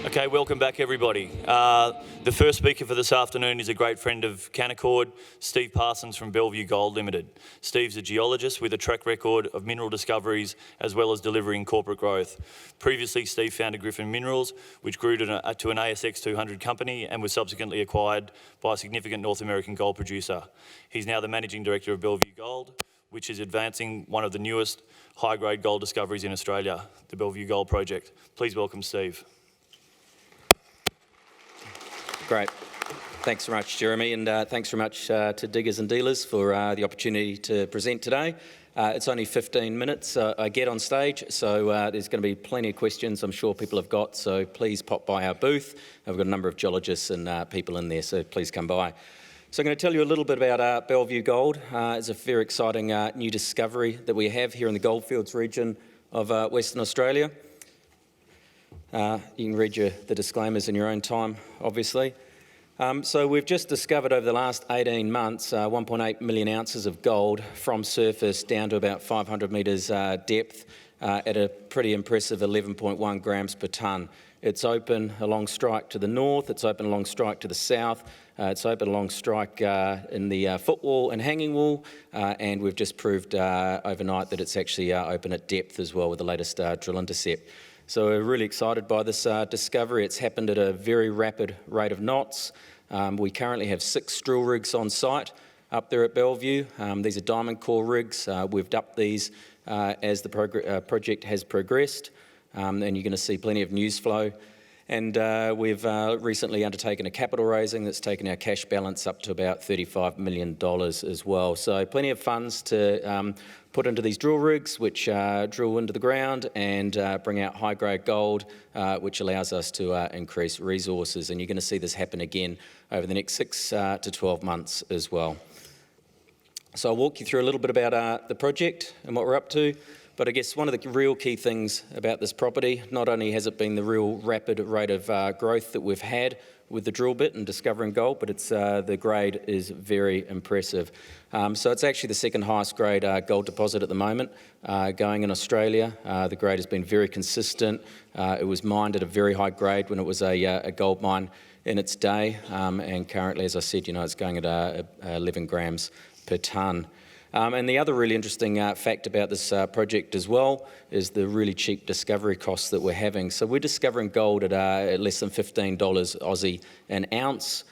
Okay, welcome back everybody. The first speaker for this afternoon is a great friend of Canaccord, Steve Parsons from Bellevue Gold Limited. Steve's a geologist with a track record of mineral discoveries as well as delivering corporate growth. Previously, Steve founded Griffin Minerals, which grew to an ASX 200 company and was subsequently acquired by a significant North American gold producer. He's now the Managing Director of Bellevue Gold, which is advancing one of the newest high-grade gold discoveries in Australia, the Bellevue Gold Project. Please welcome Steve. Great. Thanks very much, Jeremy, and thanks very much to Diggers and Dealers for the opportunity to present today. It's only 15 minutes I get on stage, so there's going to be plenty of questions I'm sure people have got, so please pop by our booth. We've got a number of geologists and people in there, so please come by. So I'm going to tell you a little bit about Bellevue Gold. It's a very exciting new discovery that we have here in the Goldfields region of Western Australia. You can read the disclaimers in your own time, obviously. So we've just discovered over the last 18 months 1.8 million ounces of gold from surface down to about 500 metres depth at a pretty impressive 11.1 grams per tonne. It's open along strike to the north, it's open along strike to the south, it's open along strike in the footwall and hanging wall, and we've just proved overnight that it's actually open at depth as well with the latest drill intercept. So we're really excited by this discovery. It's happened at a very rapid rate of knots. We currently have 6 drill rigs on site up there at Bellevue. These are diamond core rigs. We've upped these as the project has progressed, and you're going to see plenty of news flow. And we've recently undertaken a capital raising that's taken our cash balance up to about $35 million as well. So plenty of funds to put into these drill rigs, which drill into the ground and bring out high-grade gold, which allows us to increase resources. And you're going to see this happen again over the next 6 to 12 months as well. So I'll walk you through a little bit about the project and what we're up to. But I guess one of the real key things about this property, not only has it been the real rapid rate of growth that we've had with the drill bit and discovering gold, but it's the grade is very impressive. So it's actually the second highest grade gold deposit at the moment going in Australia. The grade has been very consistent. It was mined at a very high grade when it was a gold mine in its day, and currently, as I said, it's going at 11 grams per tonne. And the other really interesting fact about this project as well is the really cheap discovery costs that we're having. So we're discovering gold at less than $15 Aussie an ounce,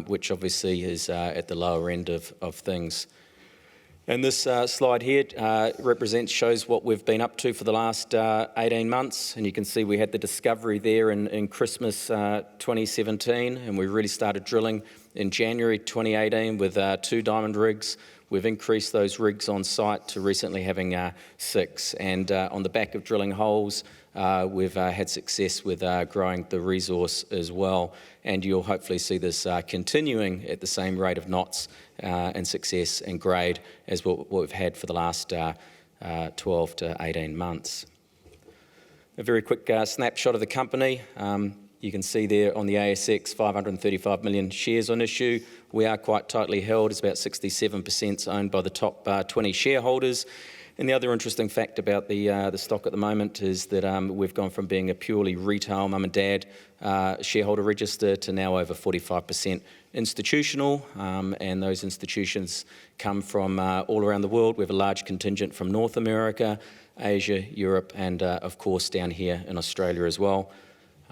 which obviously is at the lower end of things. And this slide here shows what we've been up to for the last 18 months. And you can see we had the discovery there in Christmas 2017, and we really started drilling in January 2018 with 2 diamond rigs. We've increased those rigs on site to recently having 6. And on the back of drilling holes, we've had success with growing the resource as well. And you'll hopefully see this continuing at the same rate of knots and success and grade as what we've had for the last 12 to 18 months. A very quick snapshot of the company. You can see there on the ASX, 535 million shares on issue. We are quite tightly held. It's about 67% owned by the top 20 shareholders. And the other interesting fact about the stock at the moment is that we've gone from being a purely retail mum and dad shareholder register to now over 45% institutional. And those institutions come from all around the world. We have a large contingent from North America, Asia, Europe, and of course down here in Australia as well.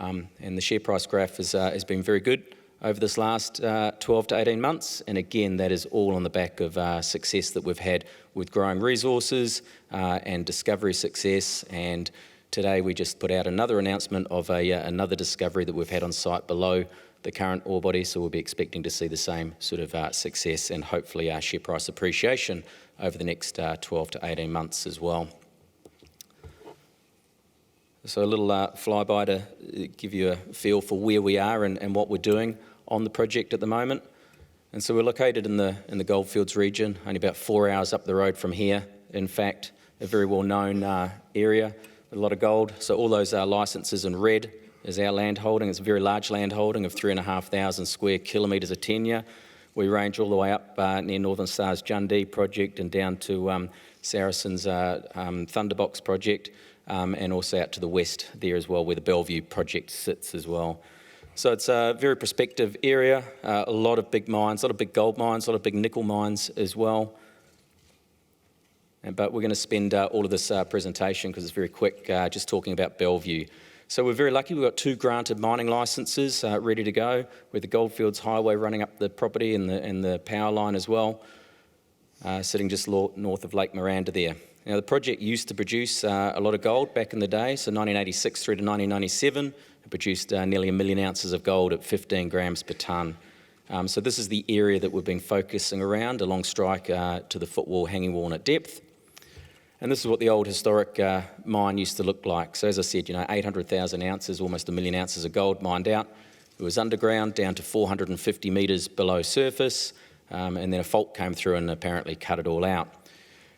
And the share price graph has been very good over this last 12 to 18 months. And again, that is all on the back of success that we've had with growing resources and discovery success. And today we just put out another announcement of another discovery that we've had on site below the current ore body. So we'll be expecting to see the same sort of success and hopefully our share price appreciation over the next 12 to 18 months as well. So a little flyby to give you a feel for where we are and what we're doing on the project at the moment. And so we're located in the Goldfields region, only about 4 hours up the road from here. In fact, a very well-known area with a lot of gold. So all those licences in red is our land holding. It's a very large land holding of 3,500 square kilometres of tenure. We range all the way up near Northern Star's Jundee project and down to Saracen's Thunderbox project, and also out to the west there as well, where the Bellevue project sits as well. So it's a very prospective area, a lot of big mines, a lot of big gold mines, a lot of big nickel mines as well. But we're going to spend all of this presentation, because it's very quick, just talking about Bellevue. So we're very lucky. We've got 2 granted mining licences ready to go, with the Goldfields Highway running up the property and the power line as well, sitting just north of Lake Miranda there. Now, the project used to produce a lot of gold back in the day, so 1986 through to 1997. Produced nearly 1 million ounces of gold at 15 grams per tonne. So this is the area that we've been focusing around, along strike to the footwall, hanging wall and at depth. And this is what the old historic mine used to look like. So as I said, 800,000 ounces, almost 1 million ounces of gold mined out. It was underground down to 450 metres below surface, and then a fault came through and apparently cut it all out.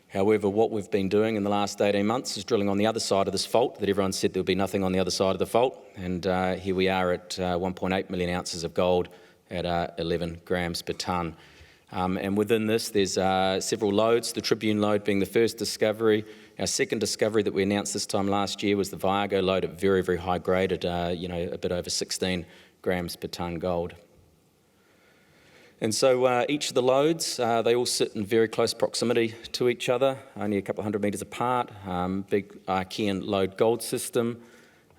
However, what we've been doing in the last 18 months is drilling on the other side of this fault, that everyone said there would be nothing on the other side of the fault. And here we are at 1.8 million ounces of gold at 11 grams per tonne. And within this, there's several lodes, the Tribune lode being the first discovery. Our second discovery that we announced this time last year was the Viago lode at very, very high grade at a bit over 16 grams per tonne gold. And so each of the lodes, they all sit in very close proximity to each other, only a couple of 100 metres apart. Big Archean lode gold system.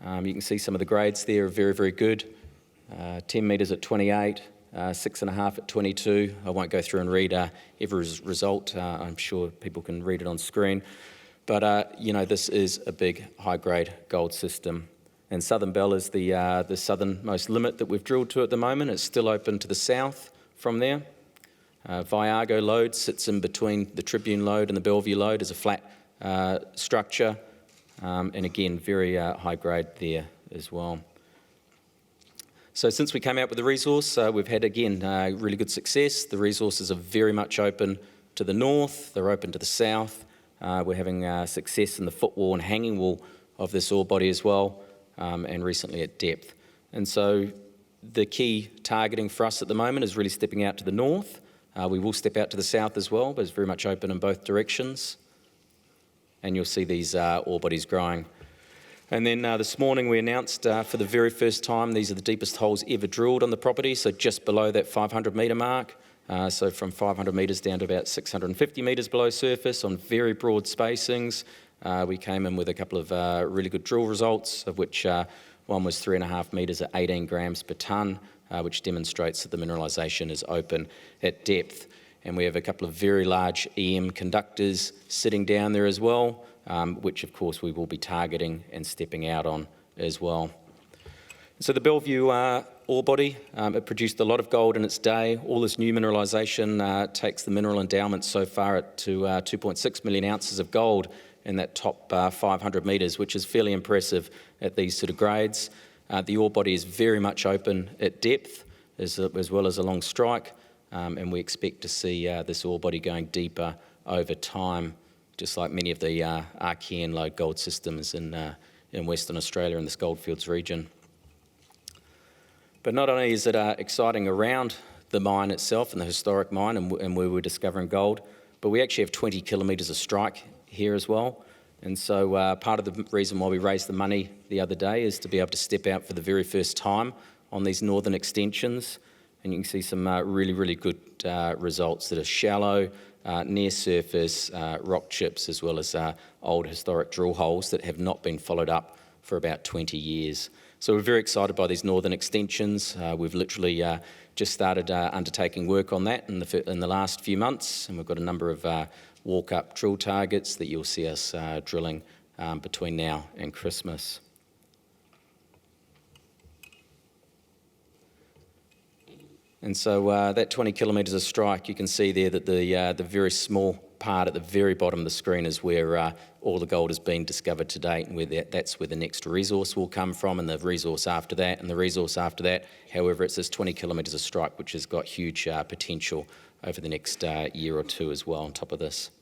You can see some of the grades there are very, very good. 10 metres at 28, 6.5 at 22. I won't go through and read every result. I'm sure people can read it on screen. But, this is a big high-grade gold system. And Southern Bell is the southernmost limit that we've drilled to at the moment. It's still open to the south from there. Viago lode sits in between the Tribune lode and the Bellevue lode as a flat structure, and again, very high grade there as well. So since we came out with the resource, we've had, again, really good success. The resources are very much open to the north, they're open to the south. We're having success in the footwall and hanging wall of this ore body as well, and recently at depth. And so the key targeting for us at the moment is really stepping out to the north. We will step out to the south as well, but it's very much open in both directions. And you'll see these ore bodies growing. And then this morning we announced for the very first time, these are the deepest holes ever drilled on the property, so just below that 500 metre mark. So from 500 metres down to about 650 metres below surface on very broad spacings. We came in with a couple of really good drill results, of which one was 3.5 metres at 18 grams per tonne, which demonstrates that the mineralisation is open at depth. And we have a couple of very large EM conductors sitting down there as well, which of course we will be targeting and stepping out on as well. So the Bellevue ore body, it produced a lot of gold in its day. All this new mineralisation takes the mineral endowment so far to 2.6 million ounces of gold in that top 500 metres, which is fairly impressive at these sort of grades. The ore body is very much open at depth as well as along strike, and we expect to see this ore body going deeper over time, just like many of the Archean lode gold systems in Western Australia in this Goldfields region. But not only is it exciting around the mine itself and the historic mine and where we're discovering gold, but we actually have 20 kilometres of strike here as well. And so part of the reason why we raised the money the other day is to be able to step out for the very first time on these northern extensions. And you can see some really, really good results that are shallow, near surface, rock chips, as well as old historic drill holes that have not been followed up for about 20 years. So we're very excited by these northern extensions. We've literally just started undertaking work on that in the last few months, and we've got a number of walk-up drill targets that you'll see us drilling between now and Christmas. And so that 20 kilometres of strike, you can see there that the very small part at the very bottom of the screen is where all the gold has been discovered to date, and that's where the next resource will come from, and the resource after that, and the resource after that. However, it's this 20 kilometres of strike which has got huge potential over the next year or two as well on top of this.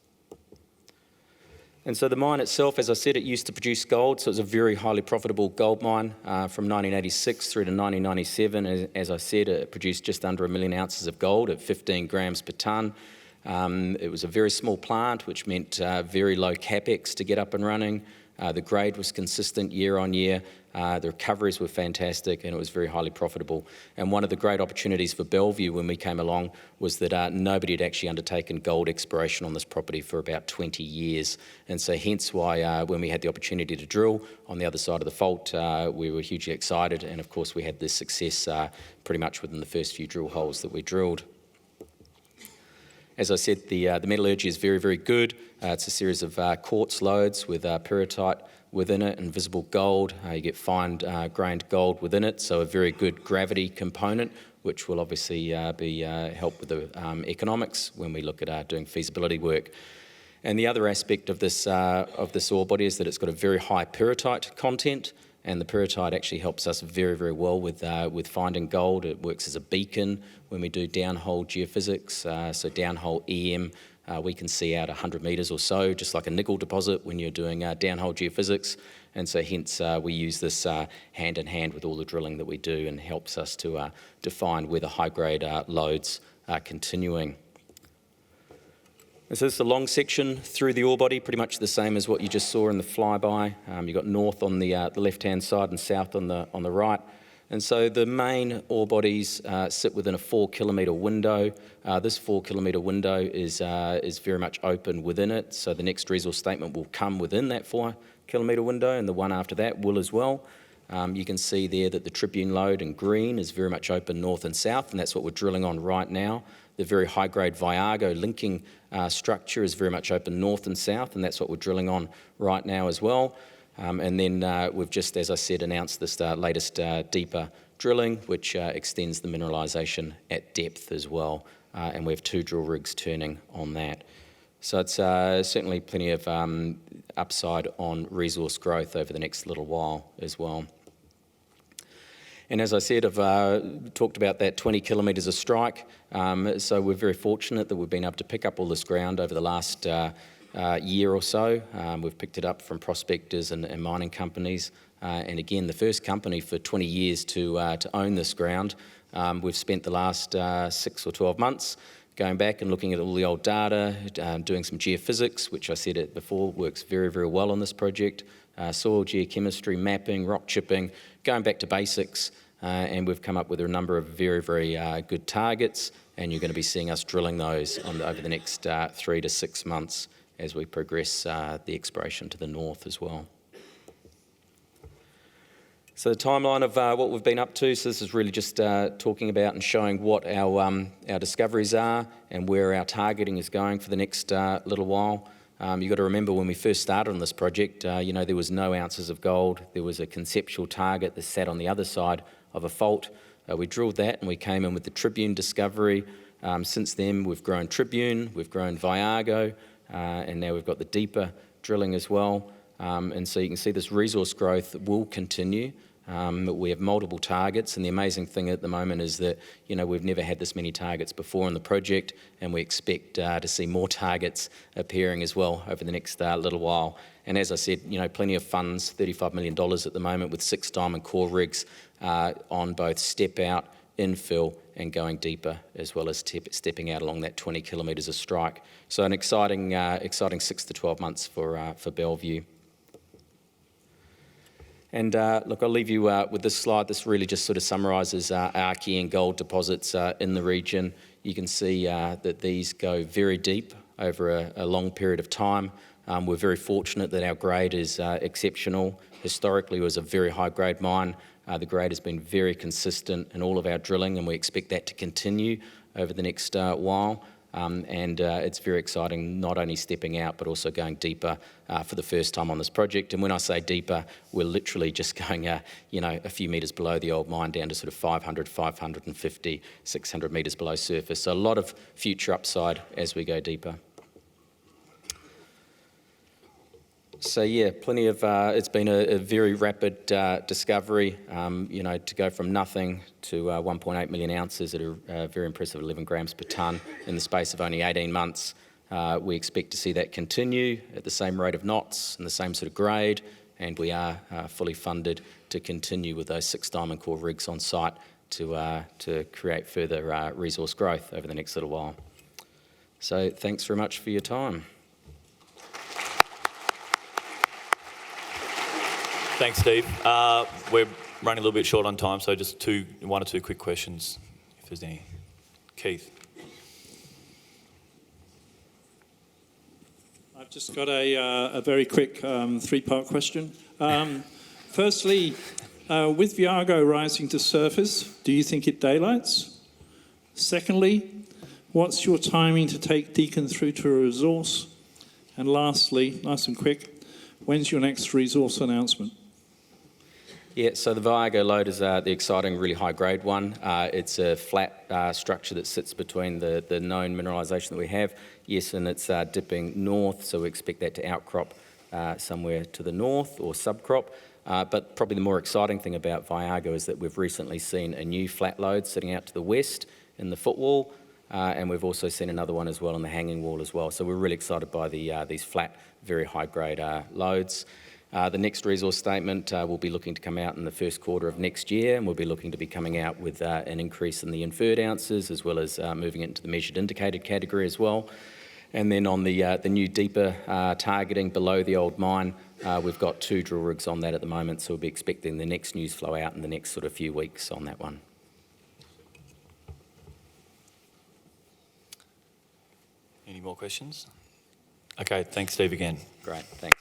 And so the mine itself, as I said, it used to produce gold, so it was a very highly profitable gold mine from 1986 through to 1997. As I said, it produced just under 1 million ounces of gold at 15 grams per tonne. It was a very small plant, which meant very low capex to get up and running. The grade was consistent year on year. The recoveries were fantastic, and it was very highly profitable. And one of the great opportunities for Bellevue when we came along was that nobody had actually undertaken gold exploration on this property for about 20 years. And so hence why when we had the opportunity to drill on the other side of the fault, we were hugely excited. And of course, we had this success pretty much within the first few drill holes that we drilled. As I said, the metallurgy is very, very good. It's a series of quartz lodes with pyrrhotite within it and visible gold. You get fine-grained gold within it, so a very good gravity component, which will obviously help with the economics when we look at doing feasibility work. And the other aspect of this ore body is that it's got a very high pyrrhotite content, and the pyrrhotite actually helps us very, very well with finding gold. It works as a beacon when we do downhole geophysics, so downhole EM. We can see out 100 metres or so, just like a nickel deposit when you're doing downhole geophysics. And so hence we use this hand in hand with all the drilling that we do, and helps us to define where the high-grade lodes are continuing. And so this is a long section through the ore body, pretty much the same as what you just saw in the flyby. You've got north on the left-hand side and south on the right. And so the main ore bodies sit within a 4-kilometre window. This 4-kilometre window is very much open within it. So the next resource statement will come within that 4-kilometre window, and the one after that will as well. You can see there that the Tribune lode in green is very much open north and south, and that's what we're drilling on right now. The very high-grade Viago linking structure is very much open north and south, and that's what we're drilling on right now as well. And then we've just, as I said, announced this latest deeper drilling, which extends the mineralisation at depth as well. And we have 2 drill rigs turning on that. So it's certainly plenty of upside on resource growth over the next little while as well. And as I said, I've talked about that 20 kilometres of strike. So we're very fortunate that we've been able to pick up all this ground over the last year or so. We've picked it up from prospectors and mining companies. And again, the first company for 20 years to own this ground. We've spent the last 6 or 12 months going back and looking at all the old data, doing some geophysics, which I said it before works very, very well on this project. Soil geochemistry, mapping, rock chipping, going back to basics. And we've come up with a number of very, very good targets, and you're going to be seeing us drilling those over the next 3 to 6 months as we progress the exploration to the north as well. So the timeline of what we've been up to, so this is really just talking about and showing what our discoveries are and where our targeting is going for the next little while. You've got to remember when we first started on this project, there was no ounces of gold. There was a conceptual target that sat on the other side of a fault. We drilled that and we came in with the Tribune discovery. Since then, we've grown Tribune, we've grown Viago, and now we've got the deeper drilling as well. And so you can see this resource growth will continue. We have multiple targets, and the amazing thing at the moment is that we've never had this many targets before in the project, and we expect to see more targets appearing as well over the next little while. And as I said, plenty of funds, $35 million at the moment, with 6 diamond core rigs on both step out, infill, and going deeper, as well as stepping out along that 20 kilometres of strike. So an exciting 6 to 12 months for Bellevue. And look, I'll leave you with this slide. This really just sort of summarises our key and gold deposits in the region. You can see that these go very deep over a long period of time. We're very fortunate that our grade is exceptional. Historically, it was a very high-grade mine. The grade has been very consistent in all of our drilling, and we expect that to continue over the next while. And it's very exciting, not only stepping out, but also going deeper for the first time on this project. And when I say deeper, we're literally just going, a few metres below the old mine down to sort of 500, 550, 600 metres below surface. So a lot of future upside as we go deeper. So yeah, plenty of, it's been a very rapid discovery, to go from nothing to 1.8 million ounces at a very impressive 11 grams per tonne in the space of only 18 months. We expect to see that continue at the same rate of knots and the same sort of grade, and we are fully funded to continue with those 6 diamond core rigs on site to create further resource growth over the next little while. So thanks very much for your time. Thanks, Steve. We're running a little bit short on time, so just 1 or 2 quick questions, if there's any. Keith. I've just got a very quick 3-part question. Firstly, with Viago rising to surface, do you think it daylights? Secondly, what's your timing to take Deacon through to a resource? And lastly, nice and quick, when's your next resource announcement? Yeah, so the Viago lode is the exciting, really high-grade one. It's a flat structure that sits between the known mineralisation that we have. Yes, and it's dipping north, so we expect that to outcrop somewhere to the north or subcrop. But probably the more exciting thing about Viago is that we've recently seen a new flat lode sitting out to the west in the footwall, and we've also seen another one as well on the hanging wall as well. So we're really excited by these flat, very high-grade lodes. The next resource statement will be looking to come out in the first quarter of next year, and we'll be looking to be coming out with an increase in the inferred ounces, as well as moving it into the measured indicated category as well. And then on the new deeper targeting below the old mine, we've got 2 drill rigs on that at the moment, so we'll be expecting the next news flow out in the next sort of few weeks on that one. Any more questions? Okay, thanks, Steve, again. Great, thanks.